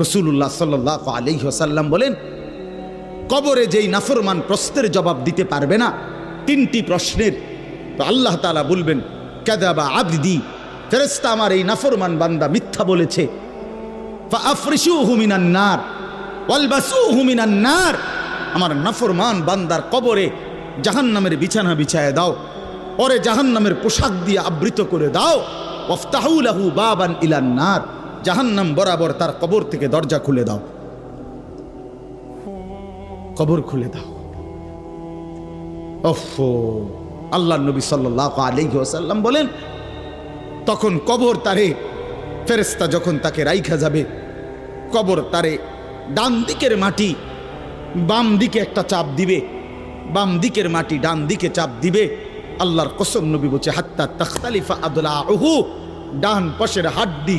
রাসূলুল্লাহ সাল্লাল্লাহু আলাইহি ওয়াসাল্লাম বলেন, কবরে যেই নাফরমান প্রশ্নের জবাব দিতে পারবে না, তিনটি প্রশ্নের, তো আল্লাহ তাআলা বলবেন কাযাবা আবদি, ফেরেশতা আমার এই নাফরমান বান্দা মিথ্যা বলেছে। ফাআফরিশুহু মিনান নার ওয়ালবাসুহু মিনান নার, আমার নাফরমান বান্দার কবরে জাহান্নামের বিছানা বিছায় দাও, ওরে জাহান্নামের পোশাক দিয়ে আবৃত করে দাও। ওয়াফতাহু লাহু বাবান ইলান নার, জাহান্নাম বরাবর তার কবর থেকে দরজা খুলে দাও, কবর খুলে দাও। ওফো, আল্লাহর নবী সাল্লাল্লাহু আলাইহি ওয়াসাল্লাম বলেন, তখন কবর তারে, ফেরেশতা যখন তাকে রাইখা যাবে, কবর তারে ডান দিকের মাটি বাম দিকে একটা চাপ দিবে, বাম দিকের মাটি ডান দিকে চাপ দিবে। আল্লাহর কসম, নবী বলছে হাত্তা তাখতালিফা আদলাউহু, ডান পাশের হাড্ডি